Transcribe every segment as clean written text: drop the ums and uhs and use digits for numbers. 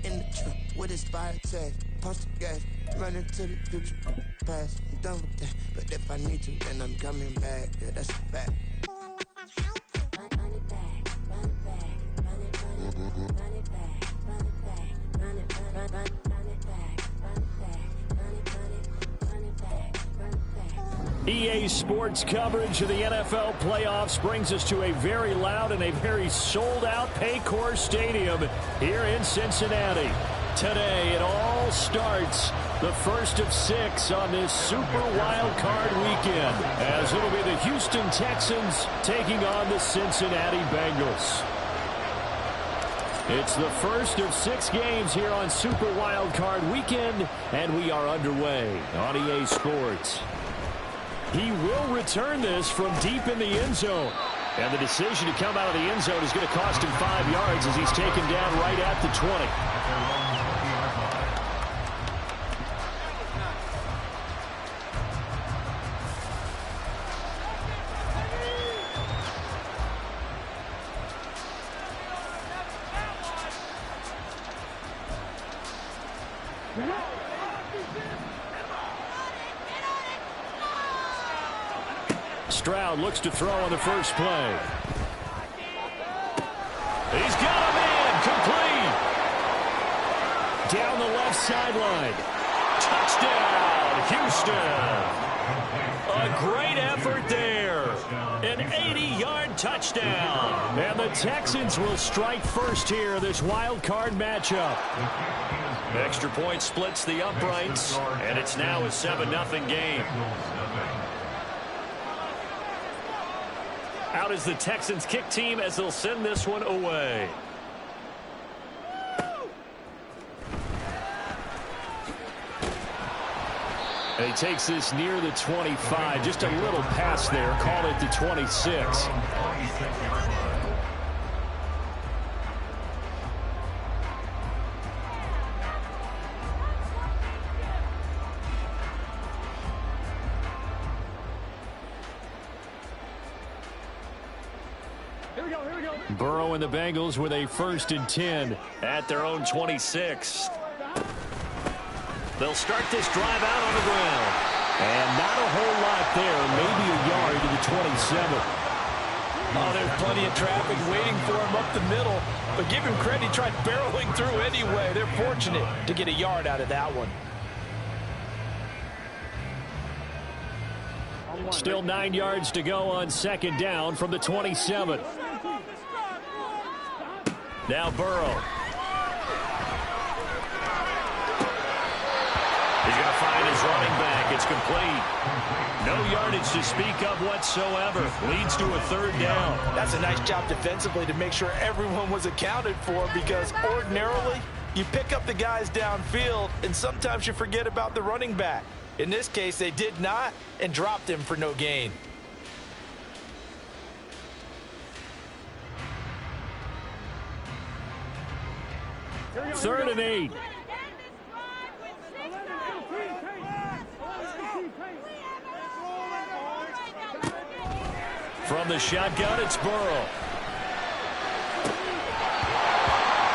in the trunk with his fire tag. Punch the gas, running to the future. Past, I'm done with that. But if I need to, then I'm coming back. Yeah, that's a fact. EA Sports coverage of the NFL playoffs brings us to a very loud and a very sold-out Paycor Stadium here in Cincinnati. Today, it all starts the first of 6 on this Super Wild Card weekend, as it'll be the Houston Texans taking on the Cincinnati Bengals. It's the first of 6 games here on Super Wild Card weekend, and we are underway on EA Sports. He will return this from deep in the end zone. And the decision to come out of the end zone is going to cost him 5 yards as he's taken down right at the 20. Stroud looks to throw on the first play. He's got a man complete. Down the left sideline. Touchdown, Houston. A great effort there. An 80-yard touchdown. And the Texans will strike first here, this wild card matchup. Extra point splits the uprights, and it's now a 7-0 game. Out is the Texans kick team as they'll send this one away. And he takes this near the 25. Just a little pass there. Call it the 26. Burrow and the Bengals with a 1st and 10 at their own 26. They'll start this drive out on the ground. And not a whole lot there. Maybe a yard to the 27. Oh, there's plenty of traffic waiting for him up the middle. But give him credit, he tried barreling through anyway. They're fortunate to get a yard out of that one. Still 9 yards to go on 2nd down from the 27. Now Burrow. He's going to find his running back. It's complete. No yardage to speak of whatsoever. Leads to a 3rd down. That's a nice job defensively to make sure everyone was accounted for, because ordinarily you pick up the guys downfield and sometimes you forget about the running back. In this case, they did not and dropped him for no gain. 3rd and 8. From the shotgun, it's Burrow.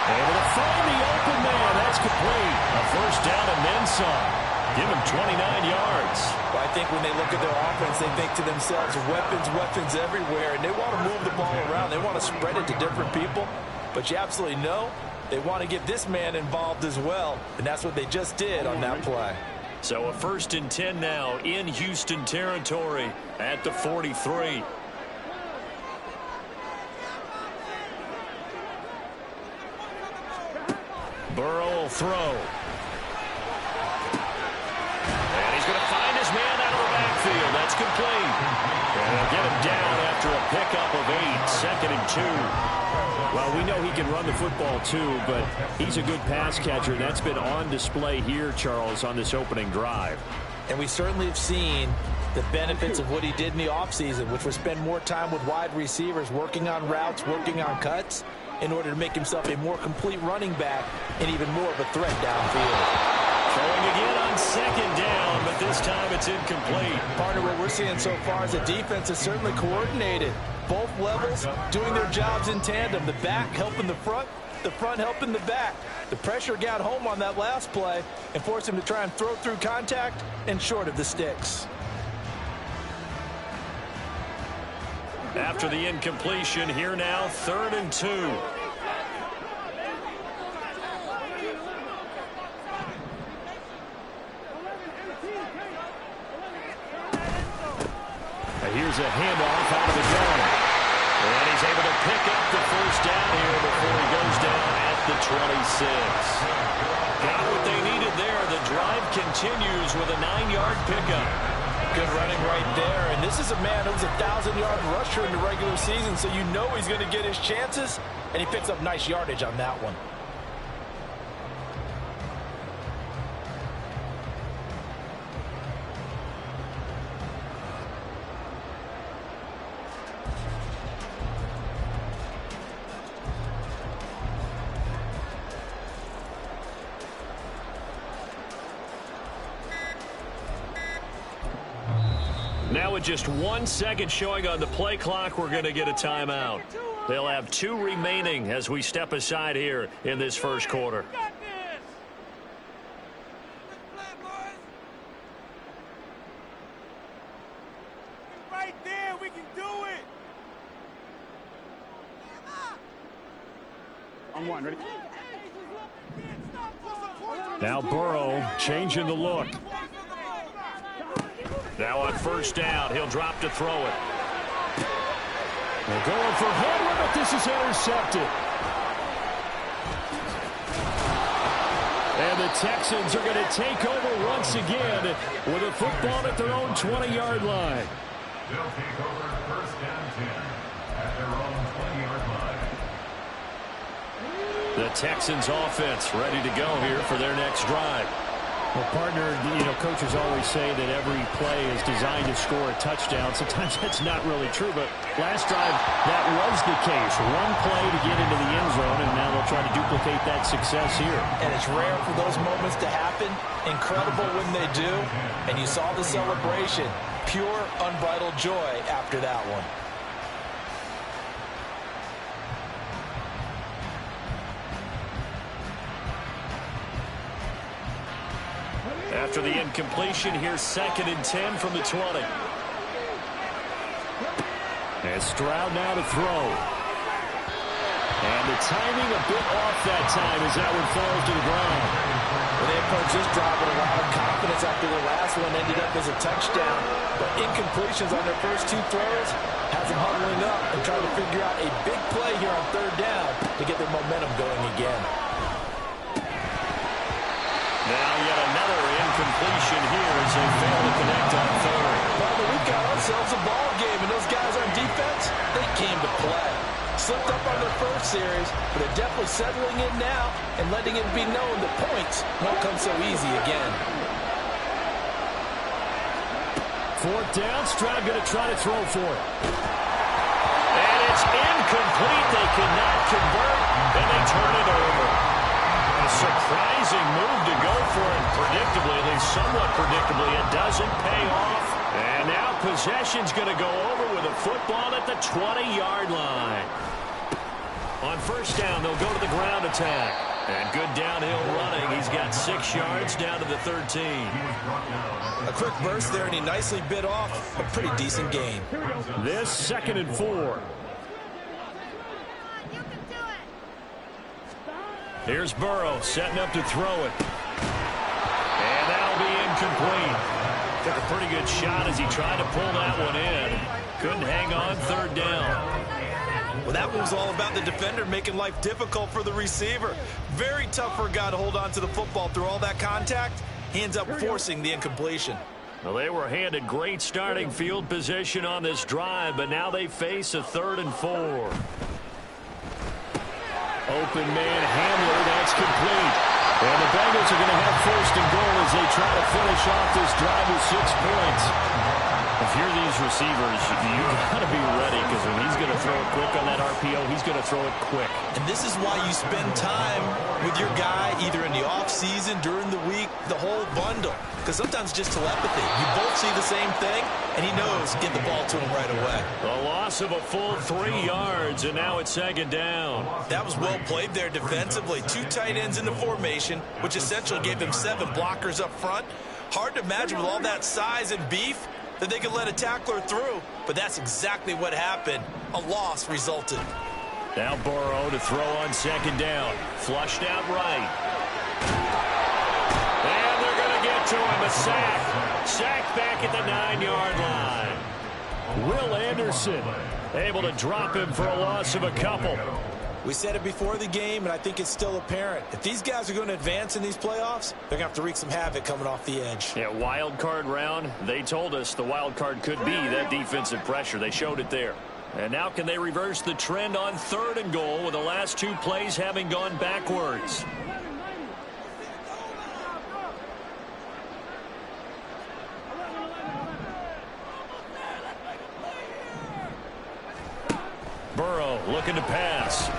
Able to find the open man. That's complete. A 1st down and then some. Give him 29 yards. Well, I think when they look at their offense, they think to themselves, weapons everywhere, and they want to move the ball around. They want to spread it to different people. But you absolutely know they want to get this man involved as well, and that's what they just did on that play. So a 1st and 10 now in Houston territory at the 43. Burrow will throw. And he's going to find his man out of the backfield. That's complete. And they'll get him down after a pickup of 8. 2nd and 2. Well, we know he can run the football too, but he's a good pass catcher. That's been on display here, Charles, on this opening drive. And we certainly have seen the benefits of what he did in the offseason, which was spend more time with wide receivers, working on routes, working on cuts, in order to make himself a more complete running back and even more of a threat downfield. Throwing again on 2nd down, but this time it's incomplete. Partner, what we're seeing so far is the defense is certainly coordinated. Both levels doing their jobs in tandem. The back helping the front, the front helping the back. The pressure got home on that last play and forced him to try and throw through contact and short of the sticks. After the incompletion, here now, 3rd and 2. Here's a handoff out of the gun. And he's able to pick up the first down here before he goes down at the 26. Got what they needed there. The drive continues with a 9-yard pickup. Good running right there. And this is a man who's a 1,000-yard rusher in the regular season, so you know he's going to get his chances, and he picks up nice yardage on that one. Now with just 1 second showing on the play clock, we're going to get a timeout. They'll have 2 remaining as we step aside here in this first quarter. Right there, we can do it. On one, ready? Now Burrow changing the look. Now on first down, he'll drop to throw it. They're going for Henry, but this is intercepted. And the Texans are going to take over once again with a football at their own 20-yard line. They'll take over 1st and 10 at their own 20-yard line. The Texans offense ready to go here for their next drive. Well, partner, coaches always say that every play is designed to score a touchdown. Sometimes that's not really true, but last drive, that was the case. One play to get into the end zone, and now they'll try to duplicate that success here. And it's rare for those moments to happen. Incredible when they do. And you saw the celebration. Pure, unbridled joy after that one. After the incompletion, here's 2nd and 10 from the 20. And Stroud now to throw. And the timing a bit off that time as that one falls to the ground. Well, they approached this drive with a lot of confidence after the last one ended up as a touchdown. But incompletions on their first 2 throws has them huddling up and trying to figure out a big play here on 3rd down to get their momentum going again. Now yet another incompletion here as they fail to connect on 3rd. Well, we've got ourselves a ball game, and those guys on defense, they came to play. Slipped up on their first series, but they're definitely settling in now and letting it be known that points won't come so easy again. 4th down, Stroud going to try to throw for it. And it's incomplete. They cannot convert, and they turn it over. A surprising move to go for it. Predictably, at least somewhat predictably, it doesn't pay off. And now possession's going to go over with a football at the 20-yard line. On first down, they'll go to the ground attack. And good downhill running. He's got 6 yards down to the 13. A quick burst there, and he nicely bit off a pretty decent gain. This 2nd and 4. Here's Burrow setting up to throw it. And that'll be incomplete. Took a pretty good shot as he tried to pull that one in. Couldn't hang on 3rd down. Well, that was all about the defender making life difficult for the receiver. Very tough for a guy to hold on to the football through all that contact. He ends up forcing the incompletion. Well, they were handed great starting field position on this drive, but now they face a 3rd and 4. Open man Hamler, that's complete. And the Bengals are going to have 1st and goal as they try to finish off this drive with 6 points. if you're these receivers, you got to be ready, because when he's going to throw it quick on that RPO, he's going to throw it quick. And this is why you spend time with your guy either in the offseason, during the week, the whole bundle. Because sometimes just telepathy. You both see the same thing, and he knows get the ball to him right away. A loss of a full 3 yards, and now it's second down. That was well played there defensively. 2 tight ends in the formation, which essentially gave them 7 blockers up front. Hard to imagine with all that size and beef that they could let a tackler through, but that's exactly what happened. A loss resulted. Now Burrow to throw on second down. Flushed out right. And they're going to get to him. A sack. Sack back at the 9-yard line. Will Anderson able to drop him for a loss of a couple. We said it before the game, and I think it's still apparent. If these guys are going to advance in these playoffs, they're going to have to wreak some havoc coming off the edge. Yeah, wild card round. They told us the wild card could be that defensive pressure. They showed it there. And now can they reverse the trend on 3rd and goal with the last 2 plays having gone backwards? Burrow looking to pass.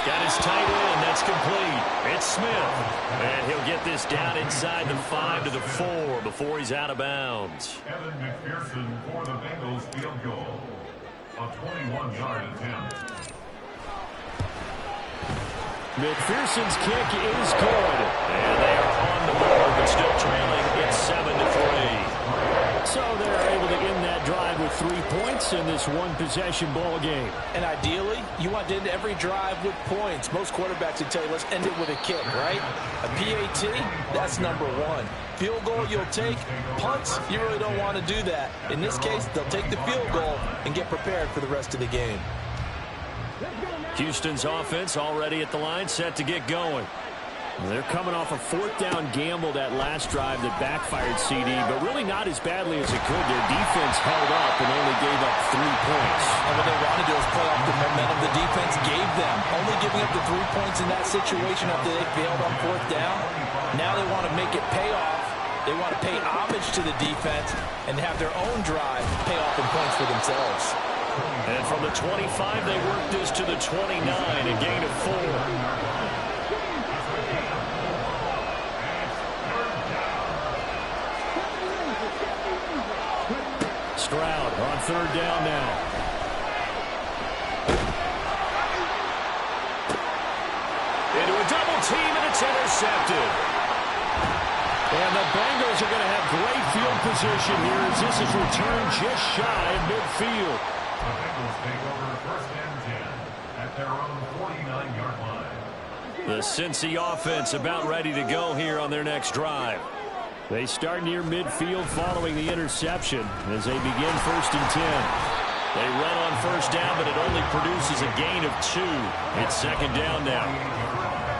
Got his tight end. That's complete. It's Smith. And he'll get this down inside the 5 to the 4 before he's out of bounds. Evan McPherson for the Bengals field goal. A 21-yard attempt. McPherson's kick is good. And they are on the board, but still trailing. It's 7 to 3. So they're able to end that drive with 3 points in this one-possession ball game. And ideally, you want to end every drive with points. Most quarterbacks would tell you, let's end it with a kick, right? A PAT, that's number 1. Field goal you'll take. Punts, you really don't want to do that. In this case, they'll take the field goal and get prepared for the rest of the game. Houston's offense already at the line, set to get going. They're coming off a 4th down gamble that last drive that backfired CD, but really not as badly as it could. Their defense held up and only gave up 3 points. And what they want to do is play off the momentum the defense gave them. Only giving up the 3 points in that situation after they failed on 4th down. Now they want to make it pay off. They want to pay homage to the defense and have their own drive pay off in points for themselves. And from the 25, they work this to the 29, a gain of 4. Stroud on 3rd down now. Into a double team, and it's intercepted. And the Bengals are going to have great field position here as this is returned just shy of midfield. The Bengals take over 1st and 10 at their own 49-yard line. The Cincy offense about ready to go here on their next drive. They start near midfield following the interception as they begin 1st and 10. They run on 1st down, but it only produces a gain of 2. It's 2nd down now.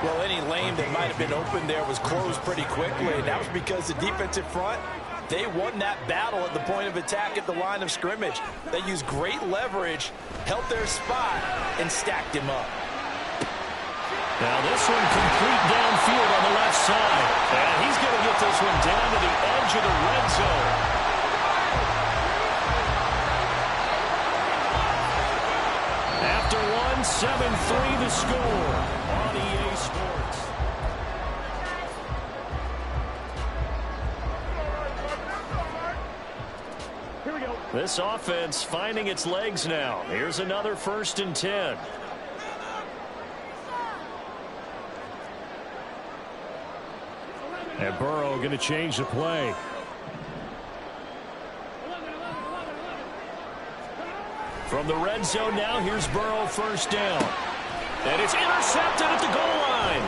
Well, any lane that might have been open there was closed pretty quickly, and that was because the defensive front, they won that battle at the point of attack at the line of scrimmage. They used great leverage, held their spot, and stacked him up. Now this one complete downfield on the left side. And he's going to get this one down to the edge of the red zone. After one, 7-3 the score on EA Sports. Here we go. This offense finding its legs now. Here's another 1st and 10. And Burrow going to change the play. From the red zone now, here's Burrow 1st down. And it's intercepted at the goal line.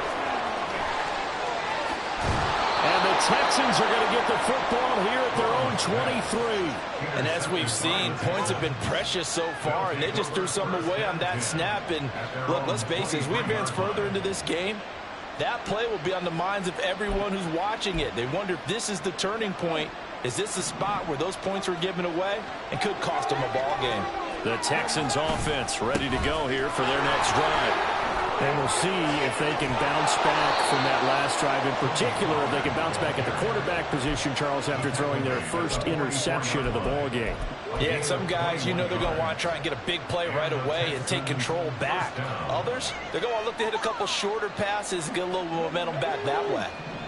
And the Texans are going to get the football here at their own 23. And as we've seen, points have been precious so far, and they just threw something away on that snap. And look, let's face it, as we advance further into this game, that play will be on the minds of everyone who's watching it. They wonder if this is the turning point. Is this the spot where those points were given away and could cost them a ball game? The Texans offense ready to go here for their next drive. And we'll see if they can bounce back from that last drive. In particular, if they can bounce back at the quarterback position, Charles, after throwing their first interception of the ball game. Yeah, some guys, you know they're going to want to try and get a big play right away and take control back. Others, they're going to want to look to hit a couple shorter passes and get a little momentum back that way.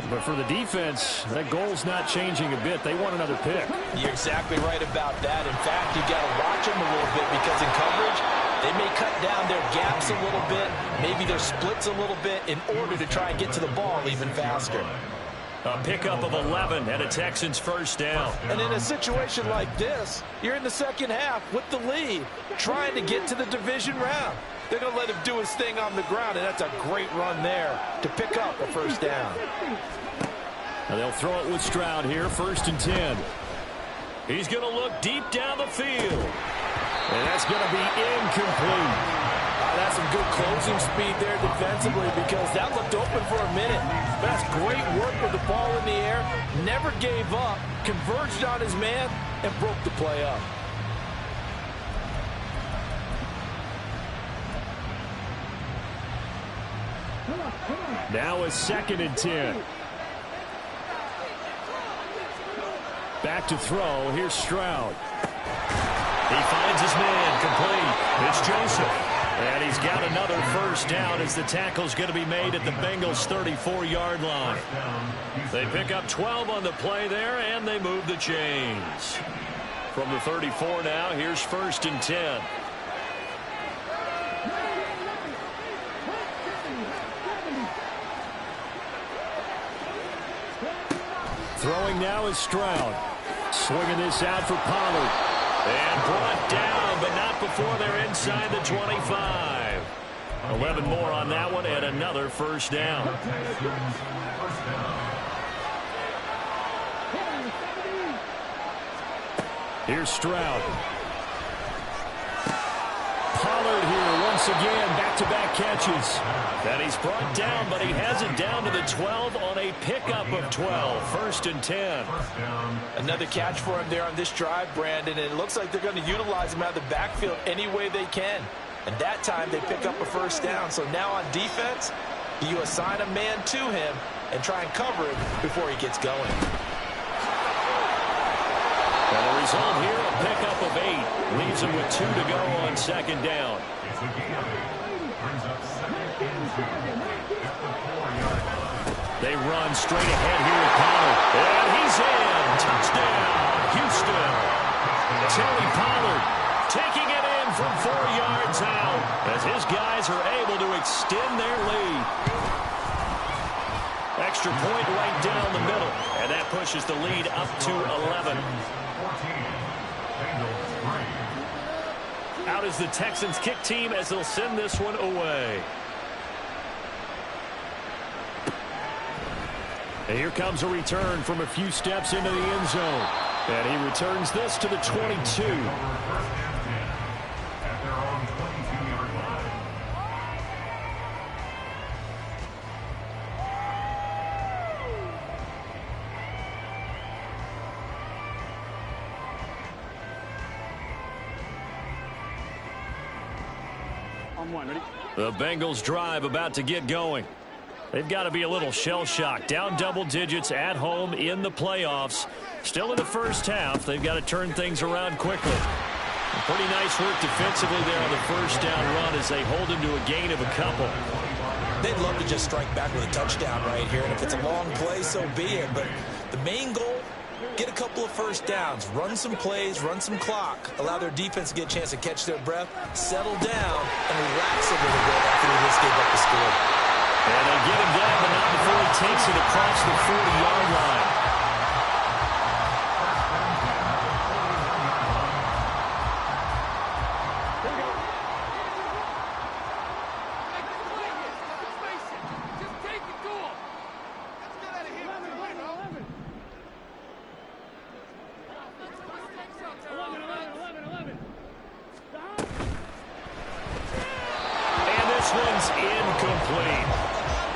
But for the defense, that goal's not changing a bit. They want another pick. You're exactly right about that. In fact, you've got to watch them a little bit because in coverage, they may cut down their gaps a little bit, maybe their splits a little bit in order to try and get to the ball even faster. A pickup of 11 and a Texans first down. And in a situation like this, you're in the second half with the lead, trying to get to the division round. They're going to let him do his thing on the ground, and that's a great run there to pick up a first down. Now they'll throw it with Stroud here, 1st and 10. He's going to look deep down the field. And that's going to be incomplete. That's some good closing speed there defensively because that looked open for a minute. That's great work with the ball in the air. Never gave up, converged on his man, and broke the play up. Now a 2nd and 10. Back to throw. Here's Stroud. He finds his man complete. It's Joseph. And he's got another first down as the tackle's going to be made at the Bengals' 34-yard line. They pick up 12 on the play there, and they move the chains. From the 34 now, here's 1st and 10. Throwing now is Stroud. Swinging this out for Pollard. And brought down, but not before they're inside the 25. 11 more on that one, and another first down. Here's Stroud. Pollard here once again, back-to-back catches. And he's brought down, but he has it down to the 12 on a pickup of 12. 1st and 10. Another catch for him there on this drive, Brandon, and it looks like they're going to utilize him out of the backfield any way they can. And that time they pick up a first down. So now on defense, you assign a man to him and try and cover him before he gets going. And the result here, a pickup of 8. Leaves him with 2 to go on 2nd down. They run straight ahead here with Pollard. And he's in. Touchdown, Houston. Terry Pollard taking it in from 4 yards out as his guys are able to extend their lead. Extra point right down the middle. And that pushes the lead up to 11. Out is the Texans kick team as they'll send this one away. And here comes a return from a few steps into the end zone. And he returns this to the 22. The Bengals drive about to get going. They've got to be a little shell-shocked. Down double digits at home in the playoffs. Still in the first half. They've got to turn things around quickly. Pretty nice work defensively there on the first down run as they hold him to a gain of a couple. They'd love to just strike back with a touchdown right here. And if it's a long play, so be it. But the main goal, get a couple of first downs, run some plays, run some clock, allow their defense to get a chance to catch their breath, settle down, and relax a little bit after they just gave up the score. And they get him down, but not before he takes it across the 40-yard line.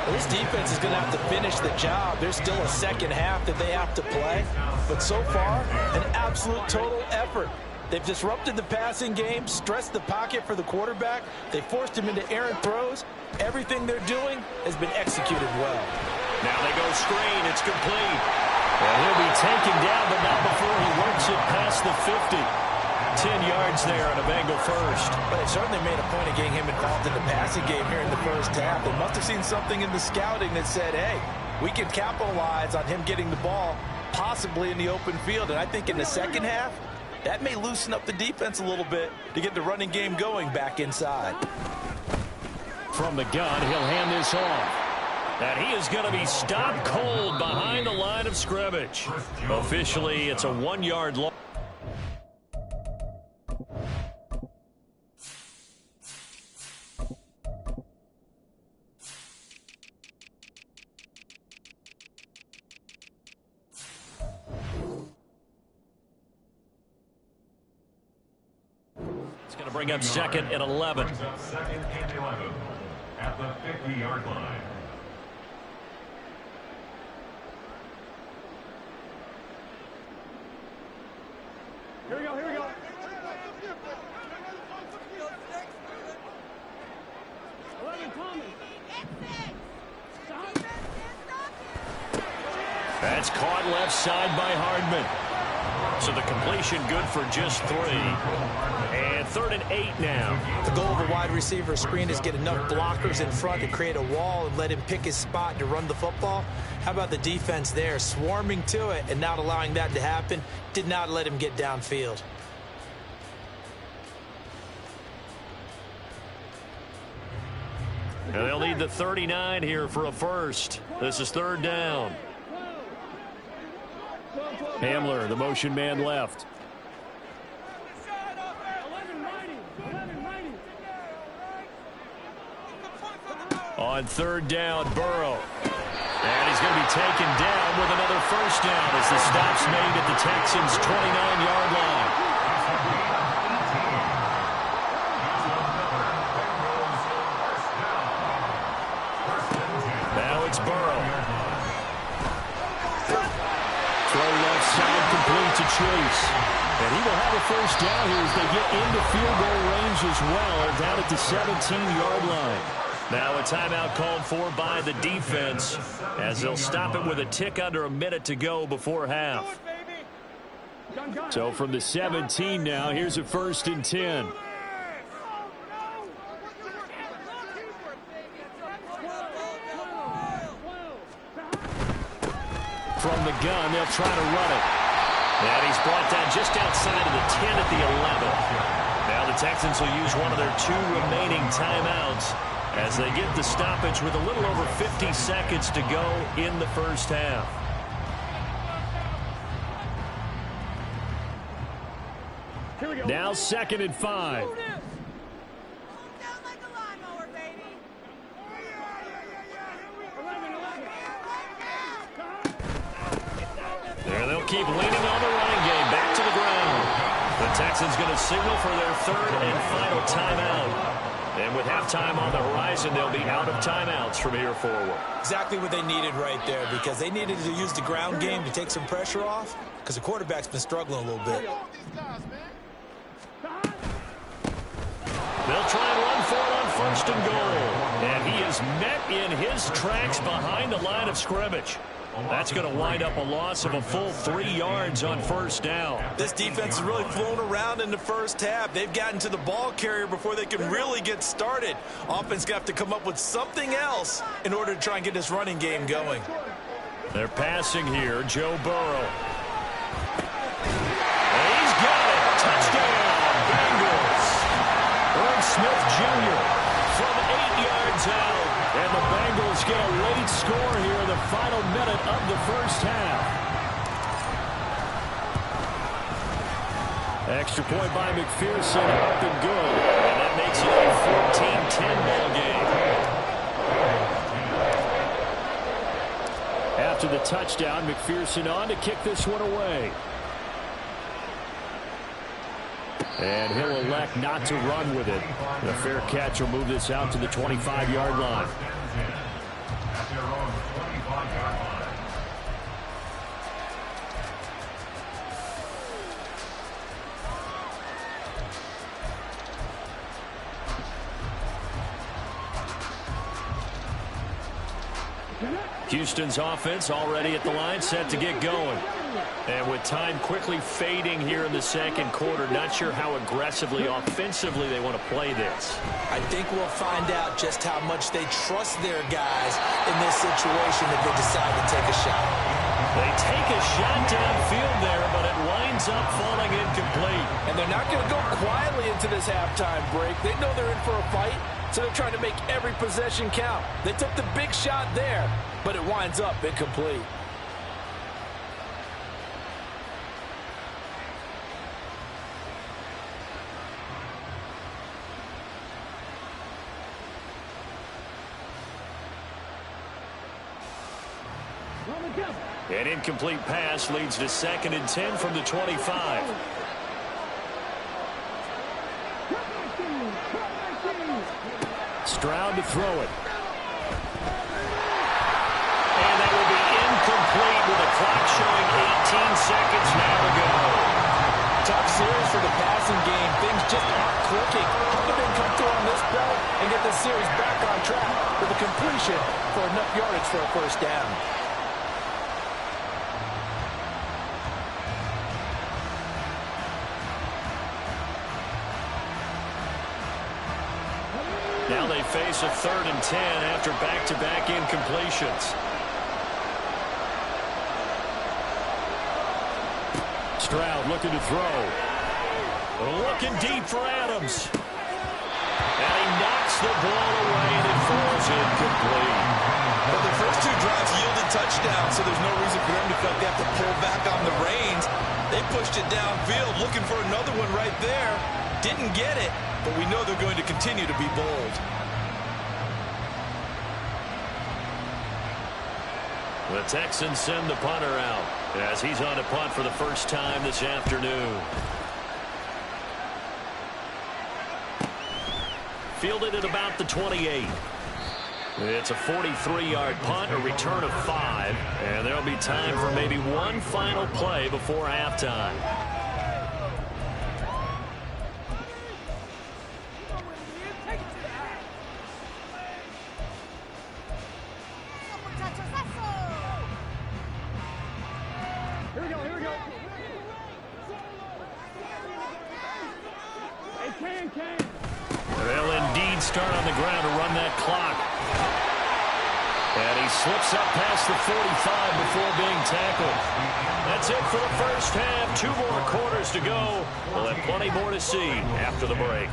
This defense is going to have to finish the job. There's still a second half that they have to play. But so far, an absolute total effort. They've disrupted the passing game, stressed the pocket for the quarterback. They forced him into errant throws. Everything they're doing has been executed well. Now they go screen. It's complete. And he'll be taken down, but not before he works it past the 50. 10 yards there on a Bengal first. But they certainly made a point of getting him involved in the passing game here in the first half. They must have seen something in the scouting that said, hey, we can capitalize on him getting the ball possibly in the open field. And I think in the second half, that may loosen up the defense a little bit to get the running game going back inside. From the gun, he'll hand this off. And he is going to be stopped cold behind the line of scrimmage. Officially, it's a 1-yard loss. It's going to bring up second and 11. Brings up second and 11 at the 50-yard line. Here we go, here we go. That's caught left side by Hardman. So the completion good for just 3. And 3rd and 8 now. The goal of a wide receiver screen is get enough blockers in front to create a wall and let him pick his spot to run the football. How about the defense there, swarming to it and not allowing that to happen? Did not let him get downfield. And they'll need the 39 here for a first. This is 3rd down. Hamler, the motion man left. On 3rd down, Burrow. And he's going to be taken down with another first down as the stop's made at the Texans' 29-yard line. Now it's Burrow. Throw left side complete to Chase. And he will have a first down here as they get into field goal range as well, down at the 17-yard line. Now a timeout called for by the defense as they'll stop it with a tick under a minute to go before half. So from the 17 now, here's a 1st and 10. From the gun, they'll try to run it. And he's brought down just outside of the 10 at the 11. Now the Texans will use one of their 2 remaining timeouts as they get the stoppage with a little over 50 seconds to go in the first half. Now 2nd and 5. There they'll keep leaning on the running game. Back to the ground. The Texans going to signal for their 3rd and final timeout. And with halftime on the horizon, they'll be out of timeouts from here forward. Exactly what they needed right there, because they needed to use the ground game to take some pressure off, because the quarterback's been struggling a little bit. They'll try and run for it on 1st and goal. And he is met in his tracks behind the line of scrimmage. That's going to wind up a loss of a full 3 yards on 1st down. This defense has really flown around in the first half. They've gotten to the ball carrier before they can really get started. Offense going to have to come up with something else in order to try and get this running game going. They're passing here. Joe Burrow. And he's got it. Touchdown, Bengals. Irv Smith Jr. from 8 yards out. And the Bengals get a late score here in the final minute of the first half. Extra point by McPherson, up and good. And that makes it a 14-10 ball game. After the touchdown, McPherson on to kick this one away. And he'll elect not to run with it. The fair catch will move this out to the 25-yard line. At their own 25-yard line. Houston's offense already at the line, set to get going. And with time quickly fading here in the second quarter, not sure how aggressively, offensively they want to play this. I think we'll find out just how much they trust their guys in this situation if they decide to take a shot. They take a shot downfield there, but it winds up falling incomplete. And they're not going to go quietly into this halftime break. They know they're in for a fight, so they're trying to make every possession count. They took the big shot there, but it winds up incomplete. An incomplete pass leads to 2nd and 10 from the 25. Stroud to throw it. And that will be incomplete with the clock showing 18 seconds now to go. Tough series for the passing game. Things just aren't clicking. How can they come through on this play and get the series back on track with a completion for enough yardage for a first down? Now they face a 3rd and 10 after back-to-back incompletions. Stroud looking to throw. Looking deep for Adams. And he knocks the ball away and it falls incomplete. Well, the first 2 drives yielded touchdowns, so there's no reason for them to feel like they have to pull back on the reins. They pushed it downfield, looking for another one right there. Didn't get it, but we know they're going to continue to be bold. The Texans send the punter out as he's on to punt for the first time this afternoon. Fielded at about the 28. It's a 43-yard punt, a return of 5, and there'll be time for maybe one final play before halftime. Here we go. Hey, Ken. They'll indeed start on the ground to run that clock. And he slips up past the 45 before being tackled. That's it for the first half. 2 more quarters to go. We'll have plenty more to see after the break.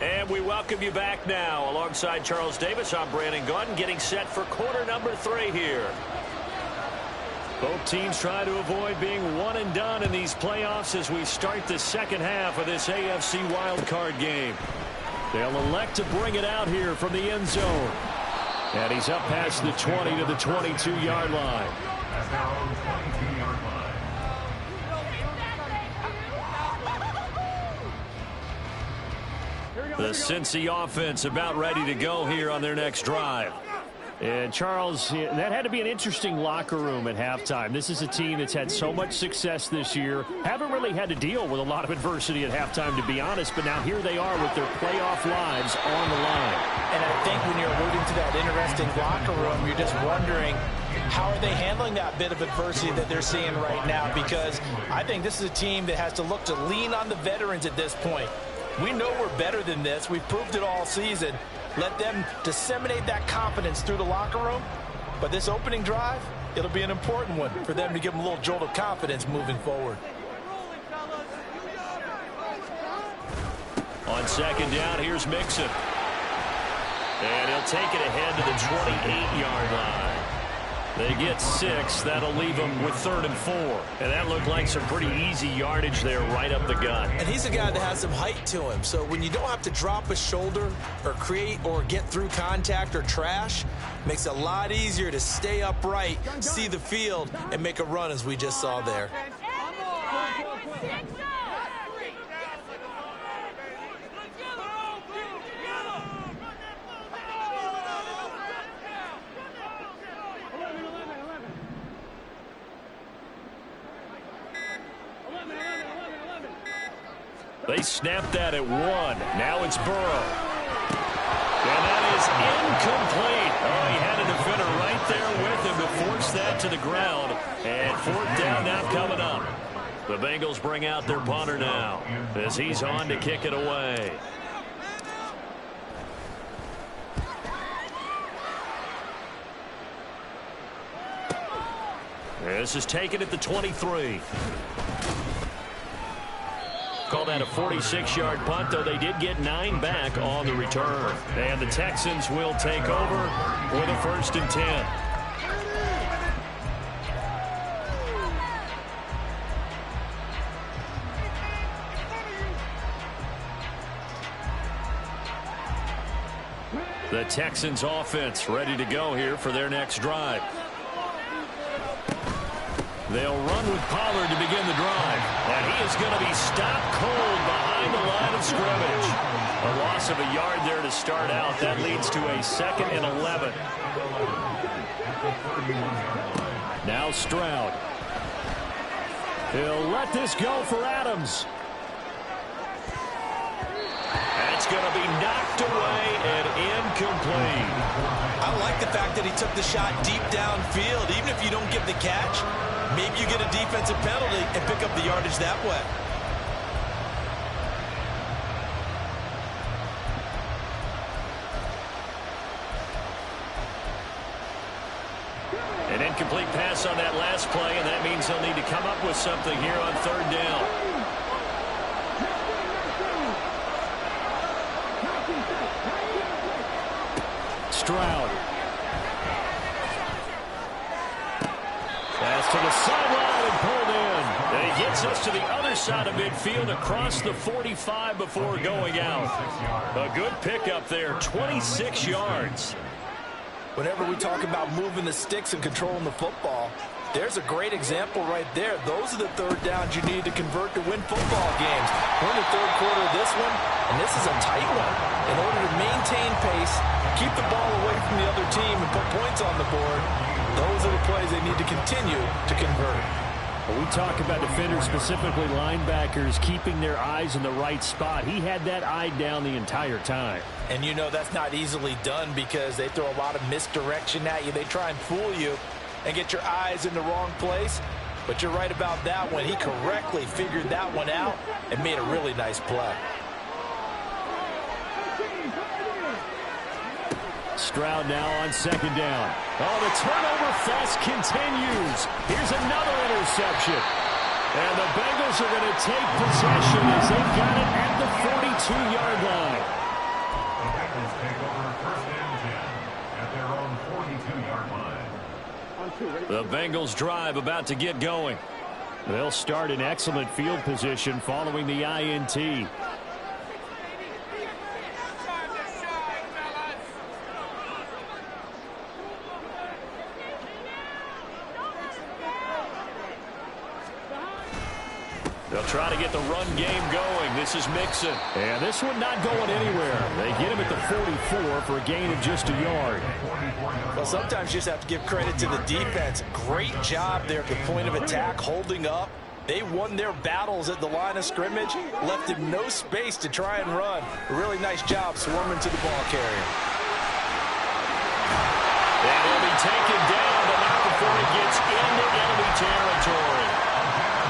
And we welcome you back now. Alongside Charles Davis, I'm Brandon Gaudin, getting set for quarter number 3 here. Both teams try to avoid being one and done in these playoffs as we start the second half of this AFC wildcard game. They'll elect to bring it out here from the end zone. And he's up past the 20 to the 22-yard line. That's their own 22-yard line. The Cincy offense about ready to go here on their next drive. And, Charles, that had to be an interesting locker room at halftime. This is a team that's had so much success this year. Haven't really had to deal with a lot of adversity at halftime, to be honest. But now here they are with their playoff lives on the line. And I think when you're alluding to that interesting locker room, you're just wondering, how are they handling that bit of adversity that they're seeing right now? Because I think this is a team that has to look to lean on the veterans at this point. We know we're better than this. We've proved it all season. Let them disseminate that confidence through the locker room. But this opening drive, it'll be an important one for them to give them a little jolt of confidence moving forward. On second down, here's Mixon. And he'll take it ahead to the 28-yard line. They get 6. That'll leave them with 3rd and 4. And that looked like some pretty easy yardage there right up the gut. And he's a guy that has some height to him. So when you don't have to drop a shoulder or create or get through contact or trash, makes it a lot easier to stay upright, see the field, and make a run as we just saw there. They snapped that at 1. Now it's Burrow. And that is incomplete. Oh, he had a defender right there with him to force that to the ground. And 4th down now coming up. The Bengals bring out their punter now as he's on to kick it away. This is taken at the 23. Call that a 46-yard punt, though they did get 9 back on the return. And the Texans will take over with a 1st and 10. The Texans offense ready to go here for their next drive. They'll run with Pollard to begin the drive. And he is going to be stopped cold behind the line of scrimmage. A loss of a yard there to start out. That leads to a 2nd and 11. Now Stroud. He'll let this go for Adams. That's going to be knocked away and incomplete. I like the fact that he took the shot deep downfield. Even if you don't get the catch, maybe you get a defensive penalty and pick up the yardage that way. An incomplete pass on that last play, and that means they'll need to come up with something here on 3rd down. Stroud. Pass to the sideline and pulled in. And he gets us to the other side of midfield across the 45 before going out. A good pickup there, 26 yards. Whenever we talk about moving the sticks and controlling the football, there's a great example right there. Those are the 3rd downs you need to convert to win football games. We're in the 3rd quarter of this one, and this is a tight one. In order to maintain pace, keep the ball away from the other team, and put points on the board, those are the plays they need to continue to convert. When we talk about defenders, specifically linebackers, keeping their eyes in the right spot. He had that eye down the entire time. And you know that's not easily done because they throw a lot of misdirection at you. They try and fool you and get your eyes in the wrong place. But you're right about that one. He correctly figured that one out and made a really nice play. Stroud now on 2nd down. Oh, the turnover fest continues. Here's another interception. And the Bengals are going to take possession as they've got it at the 42-yard line. The Bengals take over 1st and 10 at their own 42-yard line. The Bengals drive about to get going. They'll start in excellent field position following the INT. They'll try to get the run game going. This is Mixon. And this one not going anywhere. They get him at the 44 for a gain of just a yard. Well, sometimes you just have to give credit to the defense. Great job there at the point of attack, holding up. They won their battles at the line of scrimmage, left him no space to try and run. A really nice job swarming to the ball carrier. And he'll be taken down, but not before he gets into enemy territory.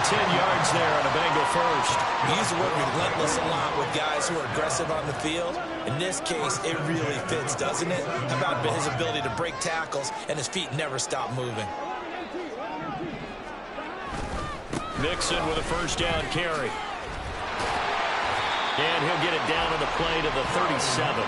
10 yards there on a Bengal first. We use the word relentless a lot with guys who are aggressive on the field. In this case, it really fits, doesn't it? How about his ability to break tackles and his feet never stop moving? Mixon with a 1st down carry. And he'll get it down on the play to the 37.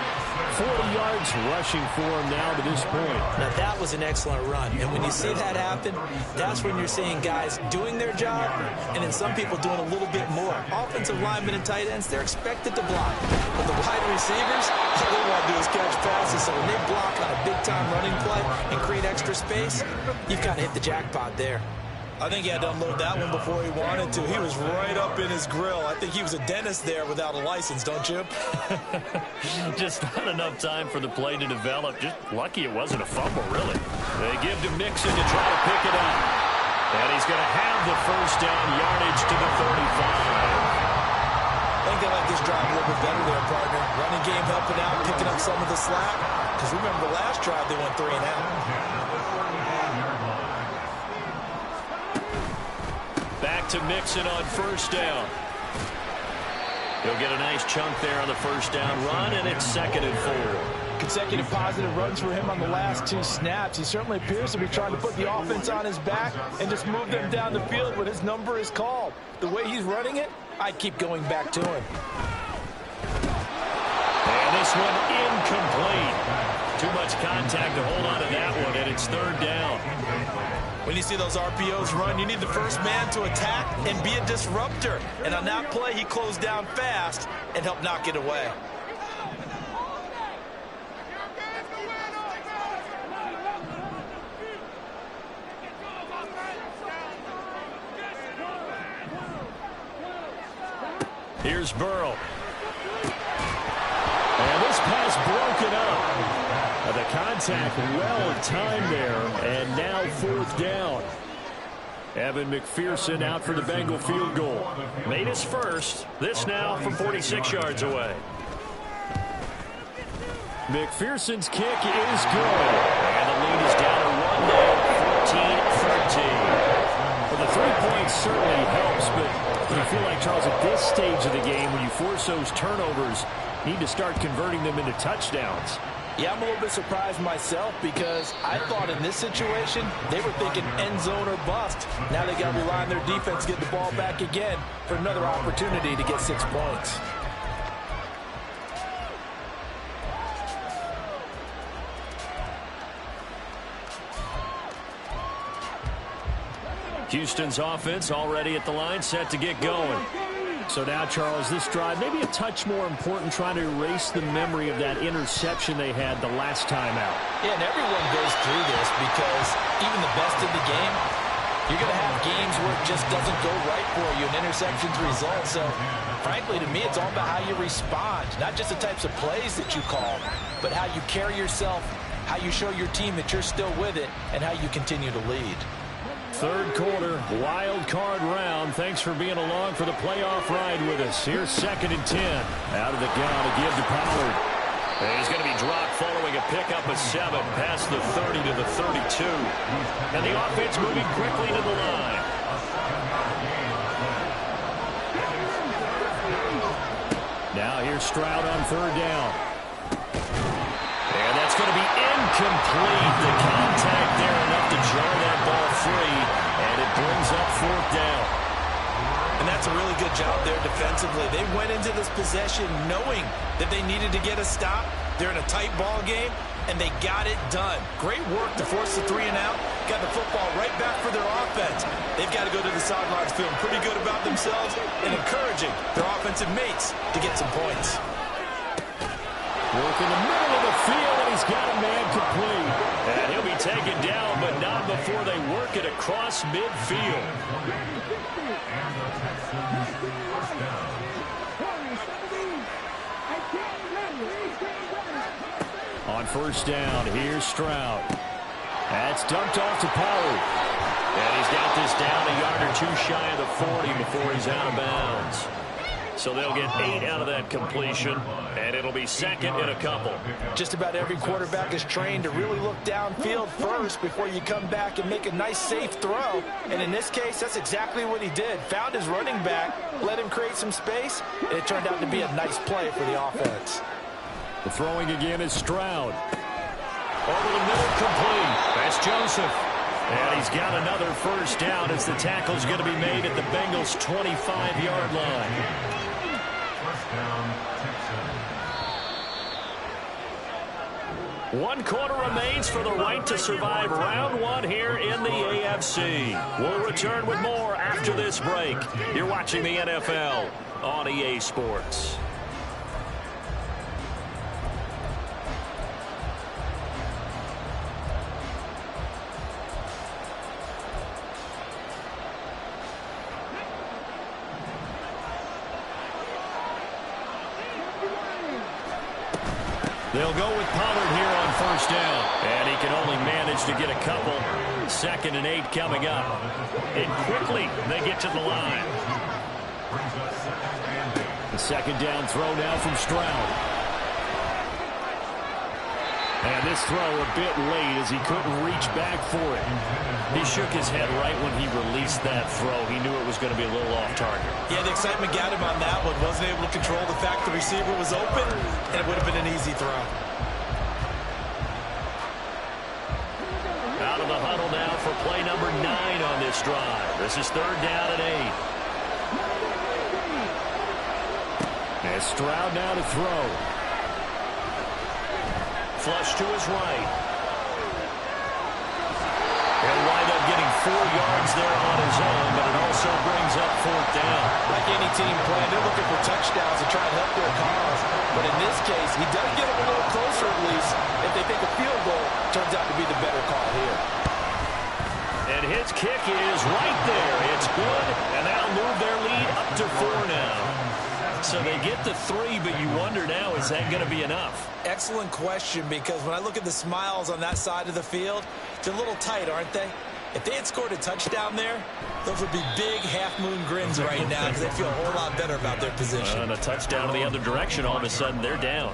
40 yards rushing for him now to this point. Now that was an excellent run. And when you see that happen, that's when you're seeing guys doing their job and then some people doing a little bit more. Offensive linemen and tight ends, they're expected to block. But the wide receivers, all they want to do is catch passes. So when they block on a big-time running play and create extra space, you've kind of hit the jackpot there. I think he had to unload that one before he wanted to. He was right up in his grill. I think he was a dentist there without a license, don't you? Just not enough time for the play to develop. Just lucky it wasn't a fumble, really. They give to Mixon to try to pick it up. And he's going to have the 1st down yardage to the 35. I think feel like this drive a little bit better there, partner. Running game helping out, picking up some of the slack. Because remember, the last drive they went 3 and out. Back to Mixon on first down. He'll get a nice chunk there on the first down run, and it's 2nd and 4. Consecutive positive runs for him on the last 2 snaps. He certainly appears to be trying to put the offense on his back and just move them down the field when his number is called. The way he's running it, I'd keep going back to him. And this one incomplete. Too much contact to hold on to that one, and it's 3rd down. When you see those RPOs run, you need the first man to attack and be a disruptor. And on that play, he closed down fast and helped knock it away. Here's Burrow. And this pass broken up. The contact well timed there, and now 4th down. Evan McPherson out for the Bengal field goal. Made his first. This now from 46 yards away. McPherson's kick is good. And the lead is down to 14-13. Well, the 3 points certainly helps, but you feel like, Charles, at this stage of the game, when you force those turnovers, you need to start converting them into touchdowns. Yeah, I'm a little bit surprised myself because I thought in this situation they were thinking end zone or bust. Now they got to rely on their defense to get the ball back again for another opportunity to get 6 points. Houston's offense already at the line, set to get going. So now, Charles, this drive maybe a touch more important, trying to erase the memory of that interception they had the last time out. Yeah, and everyone goes through this because even the best in the game, you're going to have games where it just doesn't go right for you, and interceptions result. So, frankly, to me, it's all about how you respond, not just the types of plays that you call, but how you carry yourself, how you show your team that you're still with it, and how you continue to lead. 3rd quarter, wild card round. Thanks for being along for the playoff ride with us. Here's 2nd and 10. Out of the gun to give to Pollard. And he's going to be dropped following a pickup of 7 past the 30 to the 32. And the offense moving quickly to the line. Now here's Stroud on 3rd down. And that's going to be incomplete. The contact there enough to jar that ball free, and it brings up 4th down. And that's a really good job there defensively. They went into this possession knowing that they needed to get a stop. They're in a tight ball game, and they got it done. Great work to force the 3 and out. Got the football right back for their offense. They've got to go to the sidelines feeling pretty good about themselves and encouraging their offensive mates to get some points. Work in the middle of the field, and he's got a man complete. And he'll be taken down, but not before they work it across midfield. On 1st down, here's Stroud. That's dumped off to Pollard. And he's got this down a yard or 2 shy of the 40 before he's out of bounds. So they'll get 8 out of that completion, and it'll be 2nd and a couple. Just about every quarterback is trained to really look downfield first before you come back and make a nice, safe throw. And in this case, that's exactly what he did. Found his running back, let him create some space, and it turned out to be a nice play for the offense. The throwing again is Stroud. Over the middle, complete. That's Joseph. And he's got another 1st down as the tackle's going to be made at the Bengals' 25-yard line. 1st down, Texans. 1 quarter remains for the right to survive round 1 here in the AFC. We'll return with more after this break. You're watching the NFL on EA Sports. They'll go with Pollard here on 1st down. And he can only manage to get a couple. 2nd and 8 coming up. And quickly they get to the line. The second down throw now from Stroud. And this throw a bit late as he couldn't reach back for it. He shook his head right when he released that throw. He knew it was going to be a little off target. Yeah, the excitement got him on that one. Wasn't able to control the fact the receiver was open, and it would have been an easy throw. Out of the huddle now for play number 9 on this drive. This is third down and 8. And Stroud now to throw. Flush to his right. He'll wind up getting 4 yards there on his own, but it also brings up fourth down. Like any team playing, they're looking for touchdowns to try and help their cause. But in this case, he does get them a little closer at least if they think a field goal turns out to be the better call here. And his kick is right there. It's good, and that'll move their lead up to 4 now. So they get the 3, but you wonder now, is that going to be enough? Excellent question, because when I look at the smiles on that side of the field, they're a little tight, aren't they? If they had scored a touchdown there, those would be big half-moon grins right now because they feel a whole lot better about their position. And a touchdown in the other direction, all of a sudden they're down.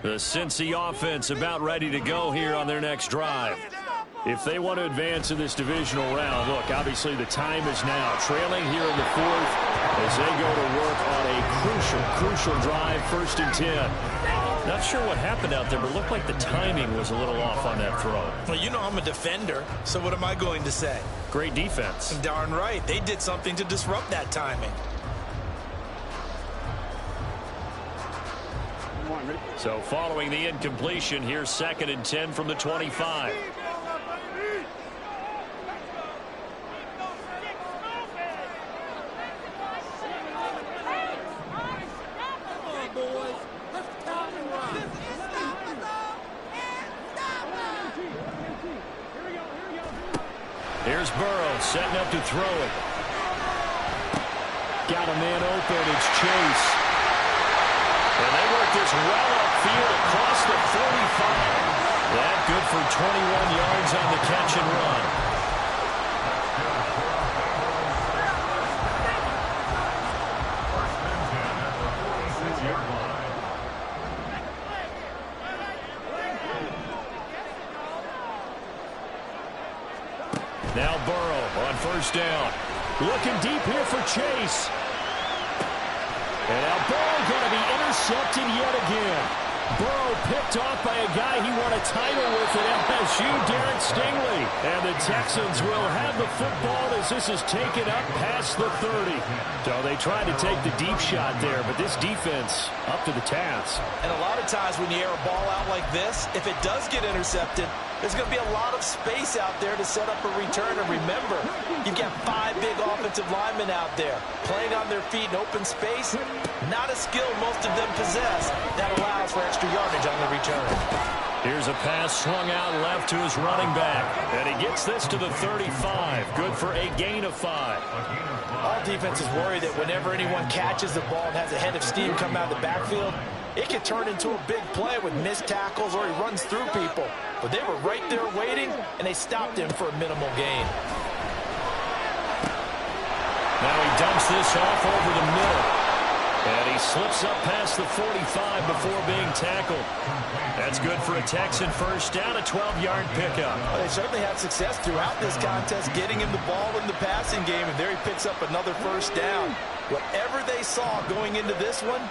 The Cincy offense about ready to go here on their next drive. If they want to advance in this divisional round, look, obviously the time is now. Trailing here in the 4th as they go to work on a crucial drive, 1st and 10. Not sure what happened out there, but it looked like the timing was a little off on that throw. Well, you know I'm a defender, so what am I going to say? Great defense. Darn right. They did something to disrupt that timing. So following the incompletion, here's 2nd and 10 from the 25. Here's Burrow setting up to throw it. Got a man open. It's Chase. And they work this well upfield across the 45. That good for 21 yards on the catch and run. Now Burrow on 1st down. Looking deep here for Chase. And now Burrow going to be intercepted yet again. Burrow picked off by a guy he won a title with at LSU, Derek Stingley. And the Texans will have the football as this is taken up past the 30. So they tried to take the deep shot there, but this defense up to the task. And a lot of times when you air a ball out like this, if it does get intercepted, there's going to be a lot of space out there to set up a return. And remember, you've got 5 big offensive linemen out there playing on their feet in open space. Not a skill most of them possess that allows for extra yardage on the return. Here's a pass swung out left to his running back. And he gets this to the 35. Good for a gain of 5. All defenses worry that whenever anyone catches the ball and has a head of steam come out of the backfield, it can turn into a big play with missed tackles or he runs through people. But they were right there waiting, and they stopped him for a minimal gain. Now he dumps this off over the middle. And he slips up past the 45 before being tackled. That's good for a Texan 1st down, a 12-yard pickup. Well, they certainly had success throughout this contest getting him the ball in the passing game, and there he picks up another 1st down. Whatever they saw going into this one,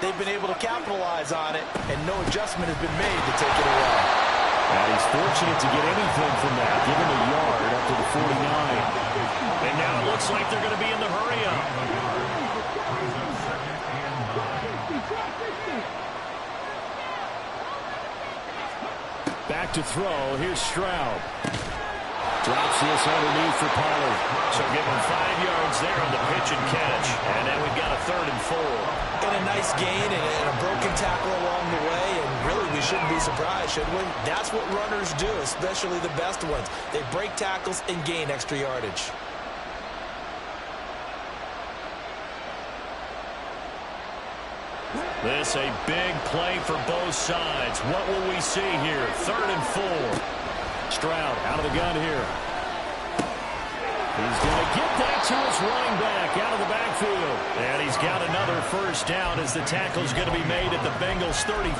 they've been able to capitalize on it, and no adjustment has been made to take it away. And he's fortunate to get anything from that, given a yard up to the 49. And now it looks like they're going to be in the hurry-up. Back to throw. Here's Stroud. Drops this underneath for Pollard. So give him 5 yards there on the pitch and catch. And then we've got a 3rd and 4. And a nice gain and a broken tackle along the way. And really, we shouldn't be surprised, should we? That's what runners do, especially the best ones. They break tackles and gain extra yardage. This a big play for both sides. What will we see here? 3rd and 4. Stroud out of the gun here. He's going to get that to his running back out of the backfield. And he's got another first down as the tackle's going to be made at the Bengals 35.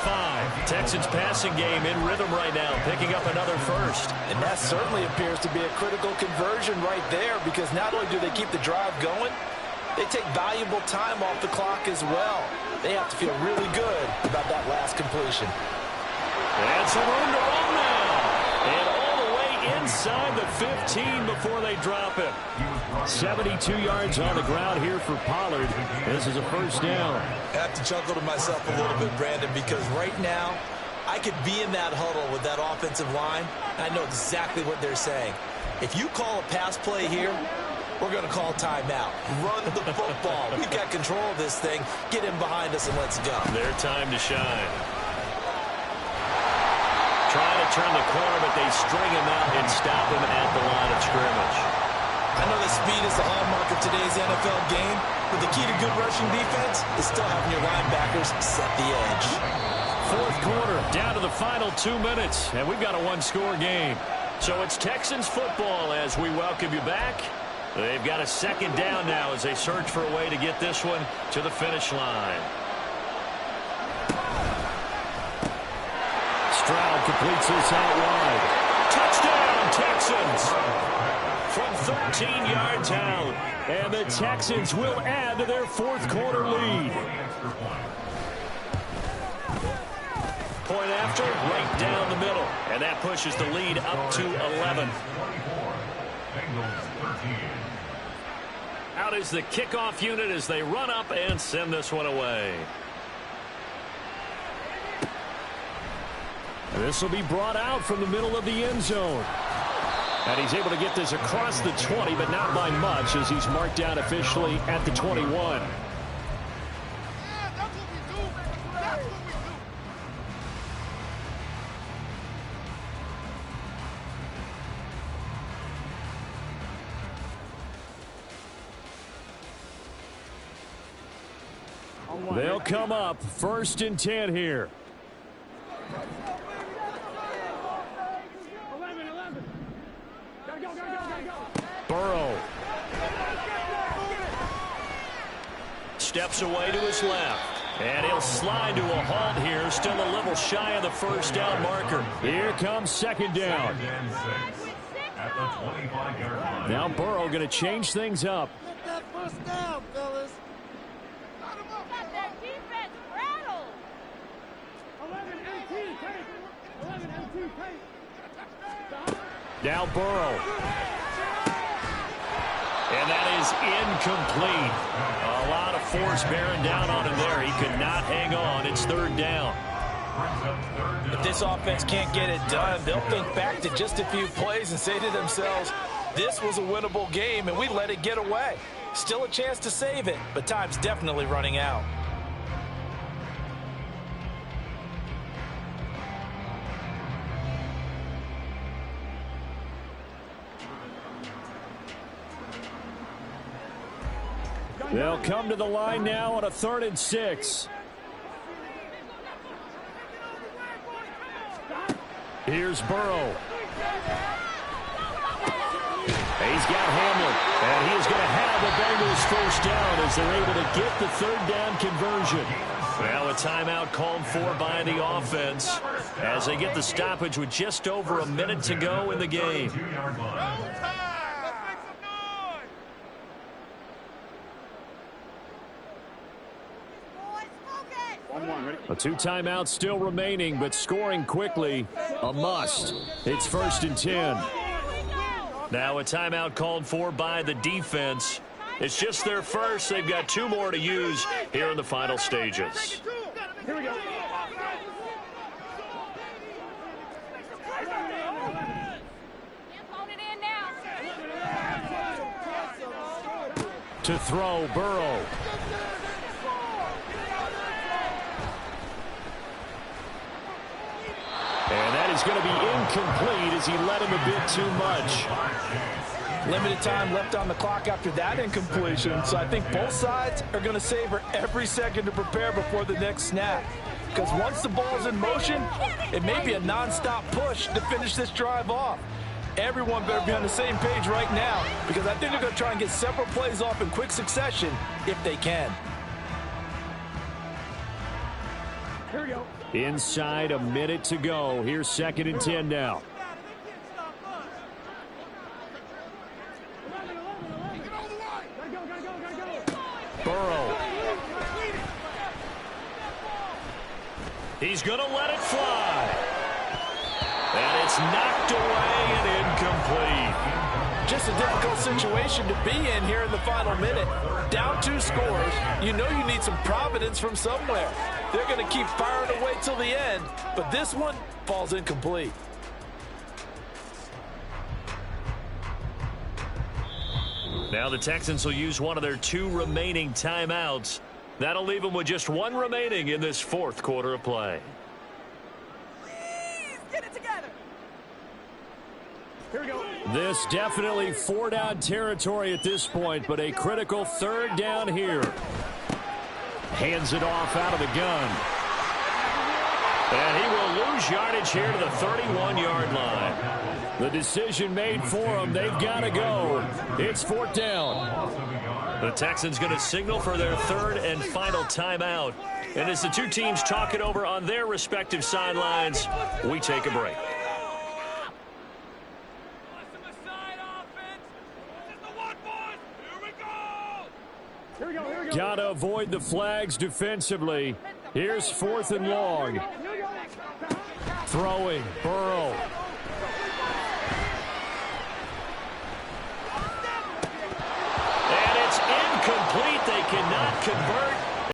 Texans passing game in rhythm right now, picking up another first. And that certainly appears to be a critical conversion right there, because not only do they keep the drive going, they take valuable time off the clock as well. They have to feel really good about that last completion. And some room to run now. And all the way inside the 15 before they drop him. 72 yards on the ground here for Pollard. This is a first down. I have to chuckle to myself a little bit, Brandon, because right now I could be in that huddle with that offensive line. I know exactly what they're saying. If you call a pass play here, we're going to call timeout. Run the football. We've got control of this thing. Get him behind us and let's go. Their time to shine. Trying to turn the corner, but they string him out and stop him at the line of scrimmage. I know that speed is the hallmark of today's NFL game, but the key to good rushing defense is still having your linebackers set the edge. 4th quarter, down to the final 2 minutes, and we've got a one-score game. So it's Texans football as we welcome you back. They've got a second down now as they search for a way to get this one to the finish line. Stroud completes this out wide. Touchdown, Texans! From 13 yards out. And the Texans will add to their 4th quarter lead. Point after, right down the middle. And that pushes the lead up to 11. Out is the kickoff unit as they run up and send this one away. This will be brought out from the middle of the end zone. And he's able to get this across the 20, but not by much, as he's marked down officially at the 21. They'll come up 1st and 10 here. Burrow steps away to his left. And he'll slide to a halt here. Still a little shy of the first down marker. Here comes 2nd down. Now Burrow going to change things up. Get that first down, fellas. Got that defense rattled. 11-18, take. 11-18, take. Now Burrow. And that is incomplete. A lot of force bearing down on him there. He could not hang on. It's 3rd down. If this offense can't get it done, they'll think back to just a few plays and say to themselves, this was a winnable game and we let it get away. Still a chance to save it, but time's definitely running out. They'll come to the line now on a 3rd and 6. Here's Burrow. He's got Hamlin, and he is going to have the Bengals first down as they're able to get the 3rd down conversion. Well, a timeout called for by the offense as they get the stoppage with just over a minute to go in the game. A 2 timeouts still remaining, but scoring quickly, a must. It's 1st and 10. Now a timeout called for by the defense. It's just their first. They've got 2 more to use here in the final stages. Here we go. To throw, Burrow. And that is going to be incomplete as he led him a bit too much. Limited time left on the clock after that incompletion, so I think both sides are going to savor every second to prepare before the next snap. Because once the ball's in motion, it may be a non-stop push to finish this drive off. Everyone better be on the same page right now, because I think they're going to try and get several plays off in quick succession if they can. Here we go. Inside a minute to go. Here's 2nd and 10 now. Burrow. He's going to let it fly. And it's knocked away and incomplete. Just a difficult situation to be in here in the final minute. Down 2 scores. You know you need some providence from somewhere. They're going to keep firing away till the end, but this one falls incomplete. Now the Texans will use one of their 2 remaining timeouts. That'll leave them with just 1 remaining in this 4th quarter of play. Please get it together. Here we go. This definitely 4-down territory at this point, but a critical 3rd down here. Hands it off out of the gun. And he will lose yardage here to the 31-yard line. The decision made for him. They've got to go. It's 4th down. The Texans going to signal for their 3rd and final timeout. And as the 2 teams talk it over on their respective sidelines, we take a break. Got to avoid the flags defensively. Here's 4th and long. Throwing, Burrow. And it's incomplete. They cannot convert.